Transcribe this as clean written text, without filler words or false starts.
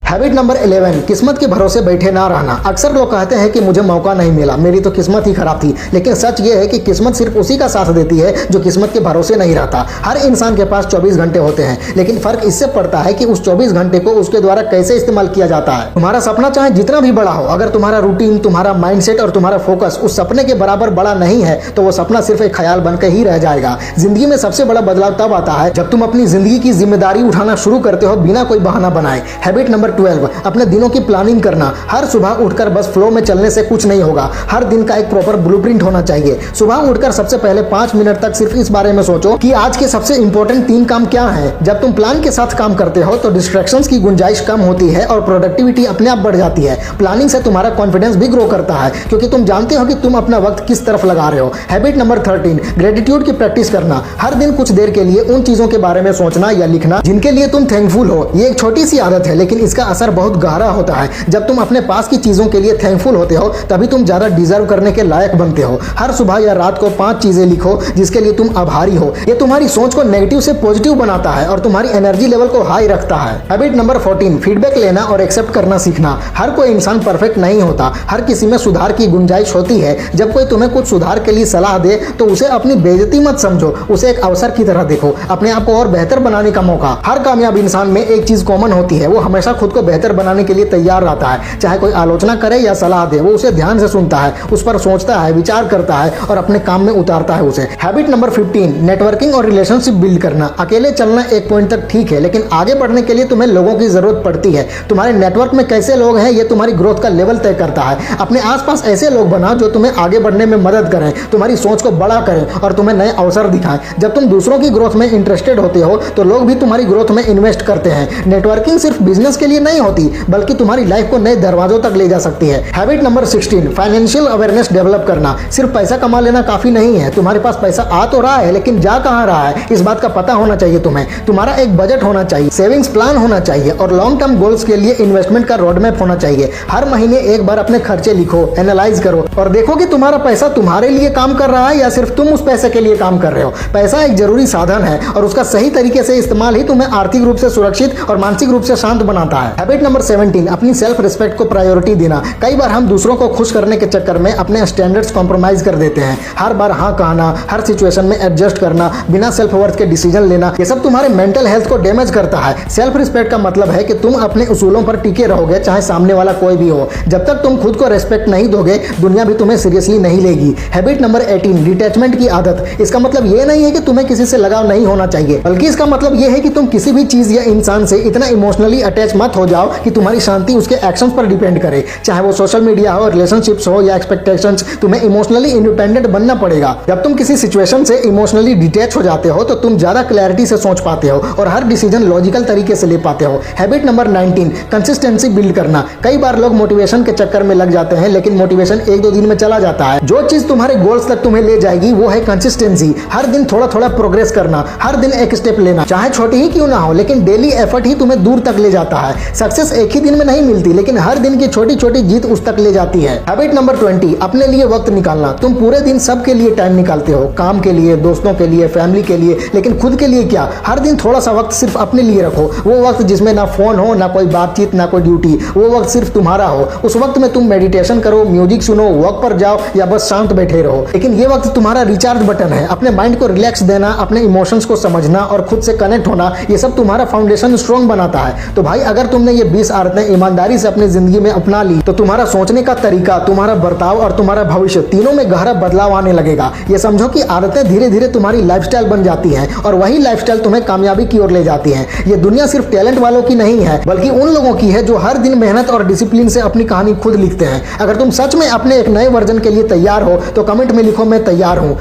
Habit number 11, किस्मत के भरोसे बैठे ना रहना। अक्सर लोग कहते हैं कि मुझे मौका नहीं मिला, मेरी तो किस्मत ही खराब थी। लेकिन सच ये है कि किस्मत सिर्फ उसी का साथ देती है जो किस्मत के भरोसे नहीं रहता। हर इंसान के पास 24 घंटे होते हैं, लेकिन फर्क इससे पड़ता है कि उस 24 घंटे को उसके द्वारा कैसे इस्तेमाल किया जाता है। तुम्हारा सपना चाहे जितना भी बड़ा हो, अगर तुम्हारा रूटीन, तुम्हारा माइंडसेट और तुम्हारा फोकस उस सपने के बराबर बड़ा नहीं है तो वो सपना सिर्फ एक ख्याल बनकर ही रह जाएगा। जिंदगी में सबसे बड़ा बदलाव तब आता है जब तुम अपनी जिंदगी की जिम्मेदारी उठाना शुरू करते हो बिना कोई बहाना बनाए। हैबिट नंबर 12, अपने दिनों की प्लानिंग करना। हर सुबह उठकर बस फ्लो में चलने से कुछ नहीं होगा। हर दिन का एक प्रॉपर ब्लूप्रिंट होना चाहिए। सुबह उठकर सबसे पहले 5 मिनट तक सिर्फ इस बारे में सोचो कि आज के सबसे इंपॉर्टेंट 3 काम क्या हैं। जब तुम प्लान के साथ काम करते हो तो डिस्ट्रैक्शंस की गुंजाइश कम होती है और प्रोडक्टिविटी अपने आप बढ़ जाती है। प्लानिंग से तुम्हारा कॉन्फिडेंस भी ग्रो करता है क्योंकि तुम जानते हो कि तुम अपना वक्त किस तरफ लगा रहे हो। हैबिट नंबर 13, ग्रेटिट्यूड की प्रैक्टिस करना। हर दिन कुछ देर के लिए उन चीजों के बारे में सोचना या लिखना जिनके लिए तुम थैंकफुल हो। ये एक छोटी सी आदत है लेकिन इसका असर बहुत गहरा होता है। जब तुम अपने पास की चीजों के लिए थैंकफुल होते हो तभी तुम ज्यादा डिजर्व करने के लायक बनते हो। हर सुबह या रात को 5 चीजें लिखो जिसके लिए तुम आभारी हो। ये तुम्हारी सोच को नेगेटिव से पॉजिटिव बनाता है और तुम्हारी एनर्जी लेवल को हाई रखता है। हैबिट नंबर 14, फीडबैक लेना और एक्सेप्ट करना सीखना। हर कोई इंसान परफेक्ट नहीं होता, हर किसी में सुधार की गुंजाइश होती है। जब कोई तुम्हें कुछ सुधार के लिए सलाह दे तो उसे अपनी बेइज्जती मत समझो, उसे एक अवसर की तरह देखो, अपने आप को और बेहतर बनाने का मौका। हर कामयाब इंसान में एक चीज कॉमन होती है, वो हमेशा खुद को बेहतर बनाने के लिए तैयार रहता है। चाहे कोई आलोचना करे या सलाह दे, वो उसे ध्यान से सुनता है, उस पर सोचता है, विचार करता है और अपने काम में उतारता है उसे। हैबिट नंबर 15, नेटवर्किंग और रिलेशनशिप बिल्ड करना। अकेले चलना एक पॉइंट तक ठीक है लेकिन आगे बढ़ने के लिए तुम्हें लोगों की जरूरत पड़ती है। तुम्हारे नेटवर्क में कैसे लोग हैं ये तुम्हारी ग्रोथ का लेवल तय करता है। अपने आसपास ऐसे लोग बनाओ जो तुम्हें आगे बढ़ने में मदद करें, तुम्हारी सोच को बड़ा करें और तुम्हें नए अवसर दिखाएं। जब तुम दूसरों की ग्रोथ में इंटरेस्टेड होते हो तो लोग भी तुम्हारी ग्रोथ में इन्वेस्ट करते हैं। नेटवर्किंग सिर्फ बिजनेस के लिए नहीं होती बल्कि तुम्हारी लाइफ को नए दरवाजों तक ले जा सकती है। Habit number 16, financial awareness develop करना। सिर्फ पैसा कमा लेना काफी नहीं है। तुम्हारे पास पैसा आ तो रहा है लेकिन जा कहां रहा है इस बात का पता होना चाहिए तुम्हें। तुम्हारा एक बजट होना चाहिए, सेविंग्स प्लान होना चाहिए और लॉन्ग टर्म गोल्स के लिए इन्वेस्टमेंट का रोड मैप होना चाहिए। हर महीने एक बार अपने खर्चे लिखो, एनालाइज करो और देखो कि तुम्हारा पैसा तुम्हारे लिए काम कर रहा है या सिर्फ तुम उस पैसे के लिए काम कर रहे हो। पैसा एक जरूरी साधन है और उसका सही तरीके से इस्तेमाल ही तुम्हें आर्थिक रूप से सुरक्षित और मानसिक रूप से शांत बनाता है। हैबिट नंबर 17, अपनी सेल्फ रिस्पेक्ट को प्रायोरिटी देना। कई बार हम दूसरों को खुश करने के चक्कर में अपने स्टैंडर्ड्स कॉम्प्रोमाइज कर देते हैं। हर बार हाँ कहना, हर सिचुएशन में एडजस्ट करना, बिना सेल्फ वर्थ के डिसीजन लेना, ये सब तुम्हारे मेंटल हेल्थ को डैमेज करता है। सेल्फ रिस्पेक्ट का मतलब है कि तुम अपने उसूलों पर टिके रहोगे चाहे सामने वाला कोई भी हो। जब तक तुम खुद को रेस्पेक्ट नहीं दोगे दुनिया भी तुम्हें सीरियसली नहीं लेगी। हैबिट नंबर 18, डिटैचमेंट की आदत। इसका मतलब ये नहीं है कि तुम्हें किसी से लगाव नहीं होना चाहिए बल्कि इसका मतलब ये है कि तुम किसी भी चीज या इंसान से इतना इमोशनली अटैच मत हो जाओ कि तुम्हारी शांति उसके एक्शंस पर डिपेंड करे। चाहे वो सोशल मीडिया हो, रिलेशनशिप्स हो या एक्सपेक्टेशंस, तुम्हें इमोशनली इंडिपेंडेंट बनना पड़ेगा। जब तुम किसी सिचुएशन से इमोशनली डिटैच हो जाते हो तो तुम ज्यादा क्लैरिटी से सोच पाते हो और हर डिसीजन लॉजिकल तरीके से ले पाते हो। हैबिट नंबर 19, कंसिस्टेंसी बिल्ड करना। कई बार लोग मोटिवेशन के चक्कर में लग जाते हैं लेकिन मोटिवेशन 1-2 दिन में चला जाता है। जो चीज तुम्हारे गोल्स तक तुम्हें ले जाएगी वो है कंसिस्टेंसी। हर दिन थोड़ा थोड़ा प्रोग्रेस करना, हर दिन एक स्टेप लेना, चाहे छोटी ही क्यों ना हो लेकिन डेली एफर्ट ही तुम्हें दूर तक ले जाता है। सक्सेस एक ही दिन में नहीं मिलती लेकिन हर दिन की छोटी छोटी जीत उस तक ले जाती है। हैबिट नंबर 20, अपने लिए वक्त निकालना। तुम पूरे दिन सबके लिए टाइम निकालते हो, काम के लिए, दोस्तों के लिए, फैमिली के लिए, लेकिन खुद के लिए क्या? हर दिन थोड़ा सा वक्त सिर्फ अपने लिए रखो। वो वक्त जिसमें ना फोन हो, ना कोई बातचीत, ना कोई ड्यूटी। वो वक्त सिर्फ तुम्हारा हो। उस वक्त में तुम मेडिटेशन करो, म्यूजिक सुनो, वॉक पर जाओ या बस शांत बैठे रहो। लेकिन ये वक्त तुम्हारा रिचार्ज बटन है। अपने माइंड को रिलैक्स देना, अपने इमोशंस को समझना और खुद से कनेक्ट होना, ये सब तुम्हारा फाउंडेशन स्ट्रॉन्ग बनाता है। तो भाई अगर तुमने ये 20 आदतें ईमानदारी से अपनी जिंदगी में अपना ली तो तुम्हारा सोचने का तरीका, तुम्हारा बर्ताव और तुम्हारा भविष्य तीनों में गहरा बदलाव आने लगेगा। ये समझो कि आदतें धीरे धीरे तुम्हारी लाइफस्टाइल बन जाती हैं और वही लाइफस्टाइल तुम्हें कामयाबी की ओर ले जाती है। ये दुनिया सिर्फ टैलेंट वालों की नहीं है बल्कि उन लोगों की है जो हर दिन मेहनत और डिसिप्लिन से अपनी कहानी खुद लिखते हैं। अगर तुम सच में अपने एक नए वर्जन के लिए तैयार हो तो कमेंट में लिखो मैं तैयार हूं।